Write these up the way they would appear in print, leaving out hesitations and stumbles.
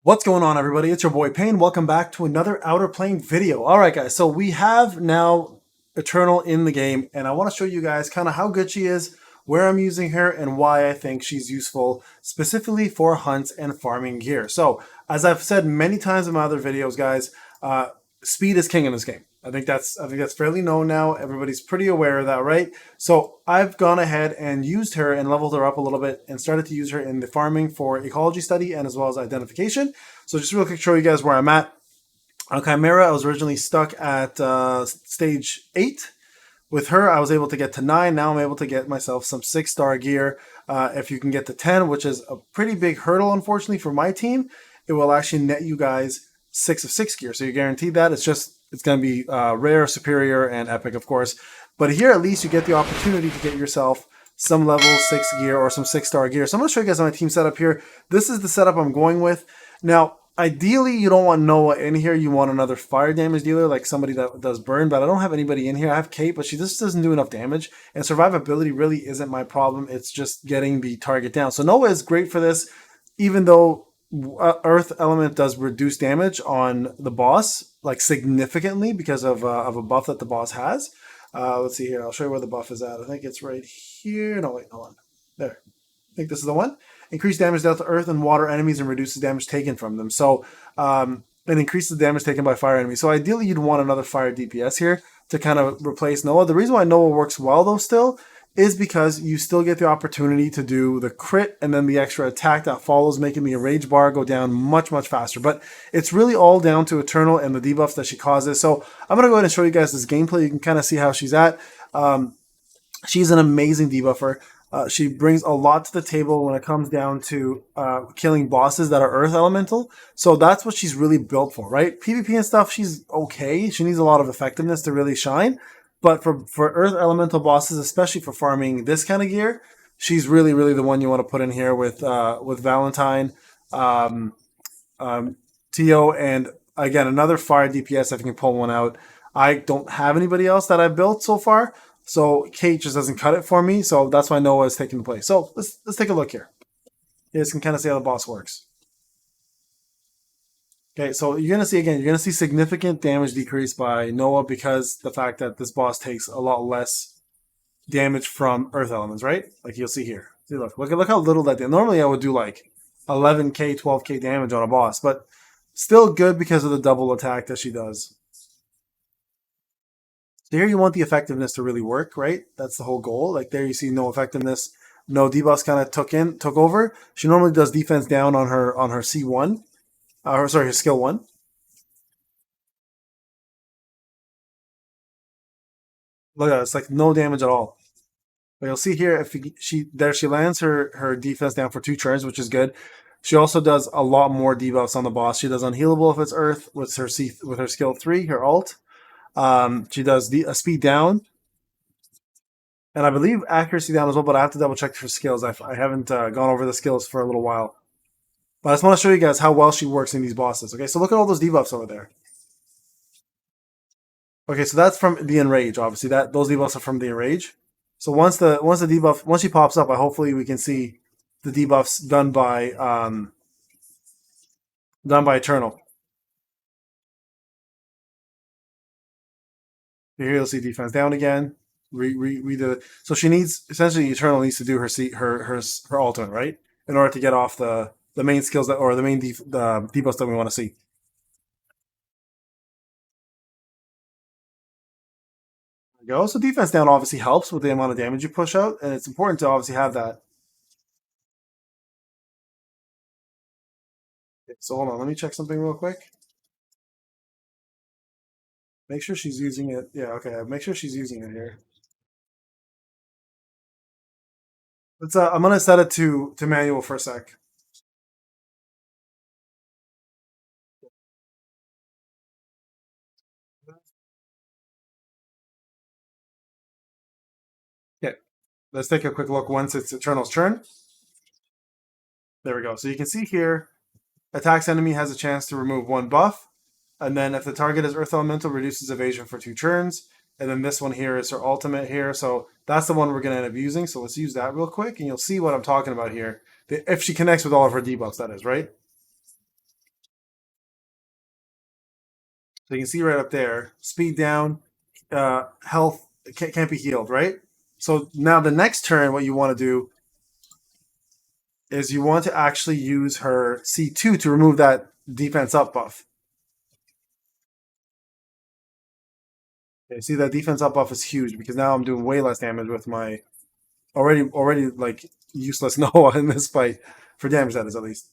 What's going on, everybody? It's your boy Payne. Welcome back to another Outerplane video. All right, guys, so we have now Eternal in the game, and I want to show you guys kind of how good she is, where I'm using her, and why I think she's useful specifically for hunts and farming gear. So, as I've said many times in my other videos, guys, speed is king in this game. I think that's fairly known now. Everybody's pretty aware of that, right? So I've gone ahead and used her and leveled her up a little bit and started to use her in the farming for ecology study and as well as identification. So just real quick, show you guys where I'm at. On Chimera, I was originally stuck at stage 8. With her, I was able to get to 9. Now I'm able to get myself some 6-star gear. If you can get to 10, which is a pretty big hurdle, unfortunately, for my team, it will actually net you guys 6 of 6 gear. So you're guaranteed that. It's going to be rare, superior, and epic, of course. But here, at least, you get the opportunity to get yourself some level 6 gear or some 6-star gear. So I'm going to show you guys my team setup here. This is the setup I'm going with. Now, ideally, you don't want Noah in here. You want another fire damage dealer, like somebody that does burn, but I don't have anybody in here. I have Kate, but she just doesn't do enough damage. And survivability really isn't my problem. It's just getting the target down. So Noah is great for this, even though Earth Element does reduce damage on the boss, like significantly because of a buff that the boss has. Let's see here. I'll show you where the buff is at. I think it's right here. No, wait, hold on. There. I think this is the one. Increase damage dealt to earth and water enemies and reduces damage taken from them. So it increases the damage taken by fire enemies. So ideally, you'd want another fire DPS here to kind of replace Noah. The reason why Noah works well, though, still, is because you still get the opportunity to do the crit and then the extra attack that follows, making the enrage bar go down much, much faster. But it's really all down to Eternal and the debuffs that she causes. So I'm going to go ahead and show you guys this gameplay. You can kind of see how she's at. She's an amazing debuffer. She brings a lot to the table when it comes down to killing bosses that are Earth Elemental. So that's what she's really built for, right? PvP and stuff, she's okay. She needs a lot of effectiveness to really shine. But for Earth Elemental bosses, especially for farming this kind of gear, she's really, really the one you want to put in here with Valentine, Tio, and again, another fire DPS if you can pull one out. I don't have anybody else that I've built so far. So Kate just doesn't cut it for me, so that's why Noah is taking the place. So let's take a look here. You guys can kind of see how the boss works. Okay, so you're gonna see significant damage decrease by Noah because the fact that this boss takes a lot less damage from earth elements, right? Like you'll see here. See, look how little that did. Normally I would do like 11k, 12k damage on a boss, but still good because of the double attack that she does. So here you want the effectiveness to really work, right? That's the whole goal. Like there you see no effectiveness. No, debuffs kind of took over. She normally does defense down on her C1. Her skill 1. Look at it, it's like no damage at all. But you'll see here if she lands her defense down for 2 turns, which is good. She also does a lot more debuffs on the boss. She does unhealable if it's Earth with her skill 3, her alt. She does a speed down, and I believe accuracy down as well. But I have to double check her skills. I haven't gone over the skills for a little while. But I just want to show you guys how well she works in these bosses. Okay, so look at all those debuffs over there. Okay, so that's from the enrage. Obviously, those debuffs are from the enrage. So once she pops up, hopefully we can see the debuffs done by Eternal. Here you'll see defense down again. So she needs essentially Eternal needs to do her ultimate, right, in order to get off the main skills or the main debuffs that we want to see. There you go. So defense down obviously helps with the amount of damage you push out, and it's important to obviously have that. Okay, so hold on, let me check something real quick. Make sure she's using it. Yeah, okay. Make sure she's using it here. I'm gonna set it to manual for a sec. Okay, let's take a quick look once it's Eternal's turn. There we go. So you can see here, attacks enemy has a chance to remove 1 buff, and then if the target is Earth Elemental, reduces evasion for 2 turns. And then this one here is her ultimate here. So that's the one we're going to end up using. So let's use that real quick, and you'll see what I'm talking about here. If she connects with all of her debuffs, that is, right? So you can see right up there, speed down, health can't be healed, right? So now the next turn, what you want to do is you want to actually use her C2 to remove that defense up buff. Okay, see that defense up buff is huge because now I'm doing way less damage with my already like useless Noah in this fight for damage, that is, at least.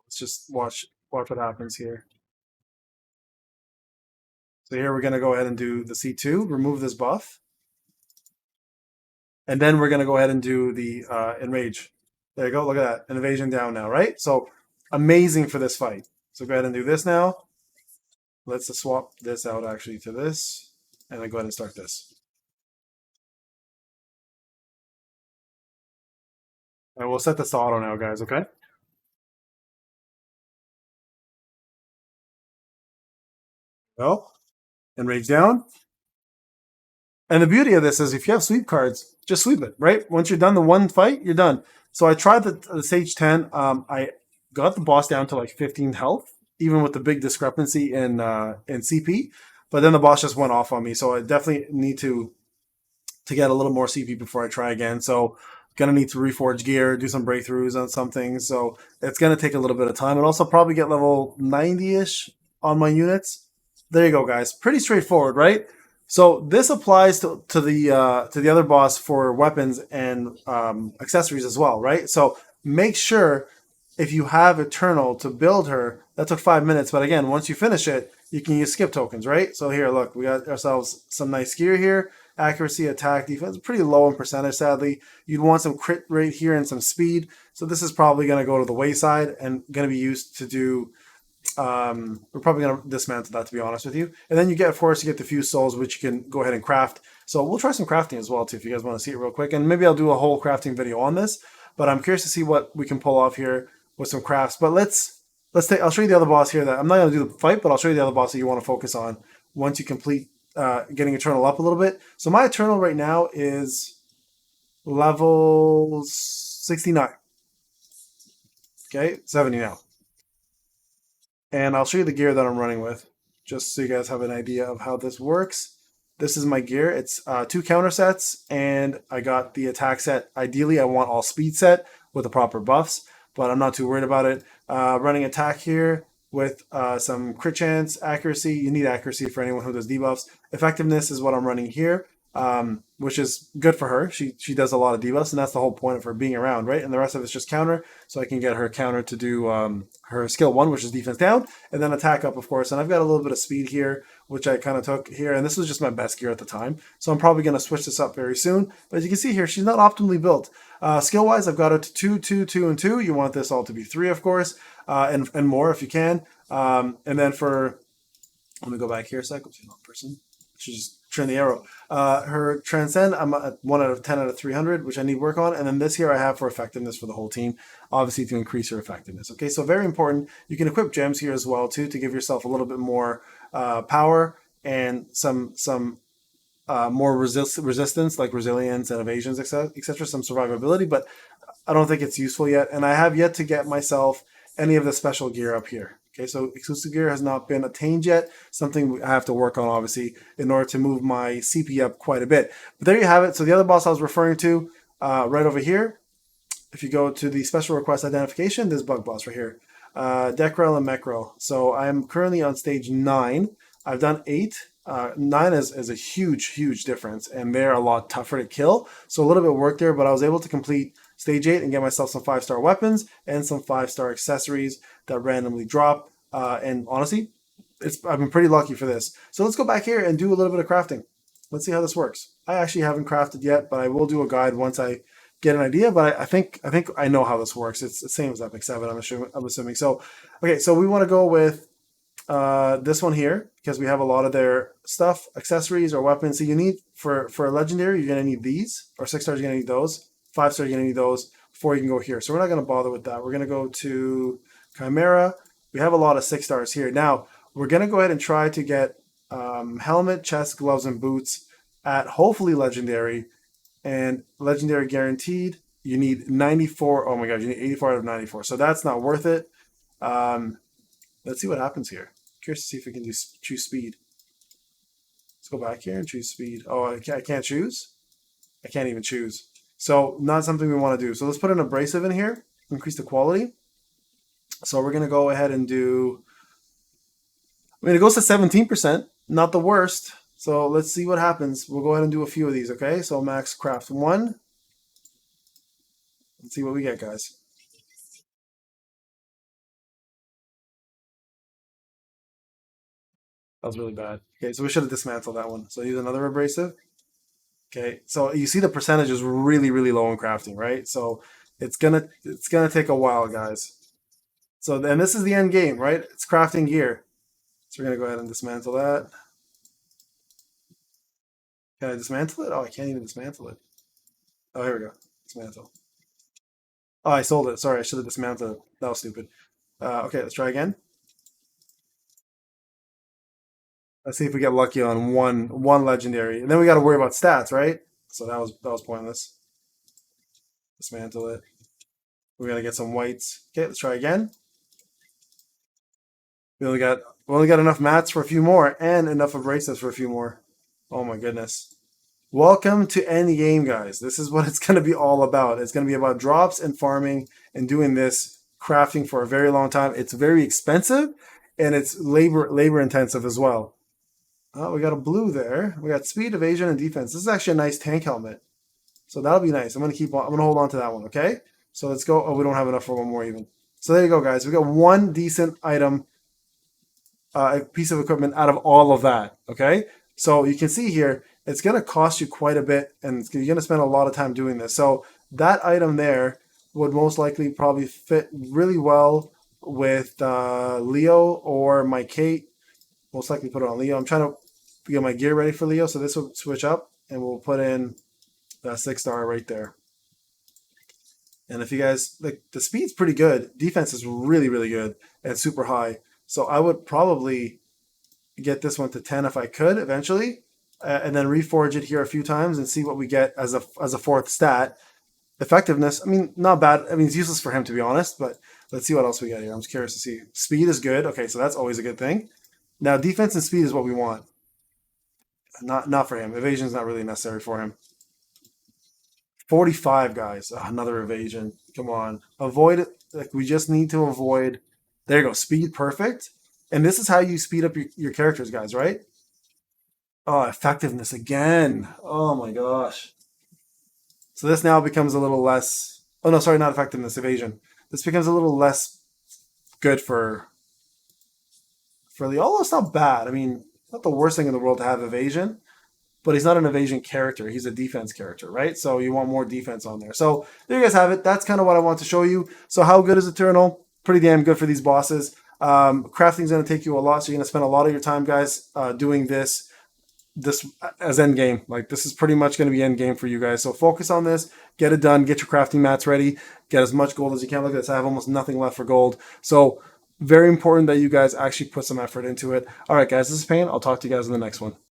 Let's just watch what happens here. So here we're gonna go ahead and do the C2, remove this buff, and then we're gonna go ahead and do the enrage. There you go. Look at that, an evasion down now, right? So amazing for this fight. So go ahead and do this now. Let's swap this out actually to this, and then go ahead and start this. And we'll set this to auto now, guys. Okay. Go. Enrage down. And the beauty of this is if you have sweep cards, just sweep it, right? Once you're done the one fight, you're done. So I tried the Sage 10. I got the boss down to like 15 health, even with the big discrepancy in CP. But then the boss just went off on me. So I definitely need to get a little more CP before I try again. So gonna need to reforge gear, do some breakthroughs on some things. So it's gonna take a little bit of time, and also probably get level 90-ish on my units. There you go, guys. Pretty straightforward, right? So this applies to the other boss for weapons and accessories as well, right? So make sure if you have Eternal to build her, that took 5 minutes, but again, once you finish it, you can use skip tokens, right? So here, look, we got ourselves some nice gear here. Accuracy, attack, defense, pretty low in percentage, sadly. You'd want some crit rate here and some speed. So this is probably going to go to the wayside and going to be used to do we're probably going to dismantle that, to be honest with you. And then you get, of course, you get the few souls, which you can go ahead and craft. So we'll try some crafting as well, too, if you guys want to see it real quick. And maybe I'll do a whole crafting video on this. But I'm curious to see what we can pull off here with some crafts. But let's take. I'll show you the other boss here. That I'm not going to do the fight, but I'll show you the other boss that you want to focus on once you complete getting Eternal up a little bit. So my Eternal right now is level 69. Okay, 70 now. And I'll show you the gear that I'm running with, just so you guys have an idea of how this works. This is my gear. It's 2 counter sets, and I got the attack set. Ideally, I want all speed set with the proper buffs, but I'm not too worried about it. Running attack here with some crit chance, accuracy. You need accuracy for anyone who does debuffs. Effectiveness is what I'm running here, which is good for her. She does a lot of debuffs, and that's the whole point of her being around, right? And the rest of it's just counter, so I can get her counter to do her skill 1, which is defense down, and then attack up, of course. And I've got a little bit of speed here, which I kind of took here, and this was just my best gear at the time. So I'm probably going to switch this up very soon. But as you can see here, she's not optimally built. Skill-wise, I've got her to 2, 2, 2, and 2. You want this all to be 3, of course, and more if you can. And then for, let me go back here a sec. Oops, wrong person. Should just turn the arrow. Her transcend, I'm at 1 out of 10 out of 300, which I need work on. And then this here I have for effectiveness for the whole team, obviously to increase her effectiveness. Okay, so very important. You can equip gems here as well too to give yourself a little bit more power and some more resistance, like resilience and evasions, etc. Some survivability, but I don't think it's useful yet. And I have yet to get myself any of the special gear up here. Okay, so exclusive gear has not been attained yet. Something I have to work on, obviously, in order to move my CP up quite a bit. But there you have it. So the other boss I was referring to, right over here, if you go to the special request identification, this bug boss right here, Dekrel and Mekrel. So I'm currently on stage 9. I've done 8. 9 is a huge difference, and they're a lot tougher to kill. So a little bit of work there, but I was able to complete stage 8 and get myself some 5-star weapons and some 5-star accessories that randomly drop. And honestly, I've been pretty lucky for this. So let's go back here and do a little bit of crafting. Let's see how this works. I actually haven't crafted yet, but I will do a guide once I get an idea. But I think I know how this works. It's the same as Epic 7, I'm assuming. So, okay, so we want to go with this one here because we have a lot of their stuff, accessories or weapons. So you need, for a legendary, you're going to need these, or 6 stars, you're going to need those. 5 stars, you're going to need those before you can go here. So we're not going to bother with that. We're going to go to Chimera. We have a lot of 6 stars here. Now, we're going to go ahead and try to get helmet, chest, gloves, and boots at hopefully legendary. And legendary guaranteed, you need 94. Oh my god, you need 84 out of 94. So that's not worth it. Let's see what happens here. Curious to see if we can choose speed. Let's go back here and choose speed. Oh, I can't choose? I can't even choose. So not something we want to do. So let's put an abrasive in here, increase the quality. So we're going to go ahead and do, I mean, it goes to 17%, not the worst. So let's see what happens. We'll go ahead and do a few of these, okay? So max craft 1. Let's see what we get, guys. That was really bad. Okay, so we should have dismantled that one. So use another abrasive. Okay, so you see the percentage is really, really low in crafting, right? So it's gonna take a while, guys. So then this is the end game, right? It's crafting gear. So we're gonna go ahead and dismantle that. Can I dismantle it? Oh, I can't even dismantle it. Oh, here we go. Dismantle. Oh, I sold it. Sorry, I should have dismantled it. That was stupid. Okay, let's try again. Let's see if we get lucky on one legendary, and then we got to worry about stats, right? So that was pointless. Dismantle it. We're gonna get some whites. Okay, let's try again. We only got enough mats for a few more, and enough abrasives for a few more. Oh my goodness. Welcome to end game, guys. This is what it's going to be all about. It's going to be about drops and farming and doing this crafting for a very long time. It's very expensive and it's labor intensive as well. Oh, we got a blue there. We got speed, evasion, and defense. This is actually a nice tank helmet. So that'll be nice. I'm gonna hold on to that one, okay? So let's go. Oh, we don't have enough for one more even. So there you go, guys. We got one decent item, a piece of equipment out of all of that, okay? So you can see here, it's going to cost you quite a bit, and you're going to spend a lot of time doing this. So that item there would most likely probably fit really well with Leo or my Kate. Most likely put it on Leo. I'm trying to get my gear ready for Leo, so this will switch up, and we'll put in that 6-star right there. And if you guys, like, the speed's pretty good. Defense is really, really good and super high. So I would probably get this one to 10 if I could eventually, and then reforge it here a few times and see what we get as a fourth stat. Effectiveness, I mean, not bad. I mean, it's useless for him, to be honest, but let's see what else we got here. I'm just curious to see. Speed is good. Okay, so that's always a good thing. Now, defense and speed is what we want. Not for him. Evasion is not really necessary for him. 45, guys. Oh, another evasion. Come on. Avoid it. Like, we just need to avoid. There you go. Speed perfect. And this is how you speed up your characters, guys, right? Oh, effectiveness again. Oh my gosh. So this now becomes a little less. Oh no, sorry, not effectiveness, evasion. This becomes a little less good for the. Although it's not bad. I mean, not the worst thing in the world to have evasion, but he's not an evasion character. He's a defense character, right? So you want more defense on there. So there you guys have it. That's kind of what I want to show you. So how good is Eternal? Pretty damn good for these bosses. Crafting is going to take you a lot, so you're going to spend a lot of your time, guys, doing this as end game. Like, this is pretty much going to be end game for you guys. So focus on this, get it done, get your crafting mats ready, get as much gold as you can. Look at this, I have almost nothing left for gold. So very important that you guys actually put some effort into it. All right, guys, this is Payne. I'll talk to you guys in the next one.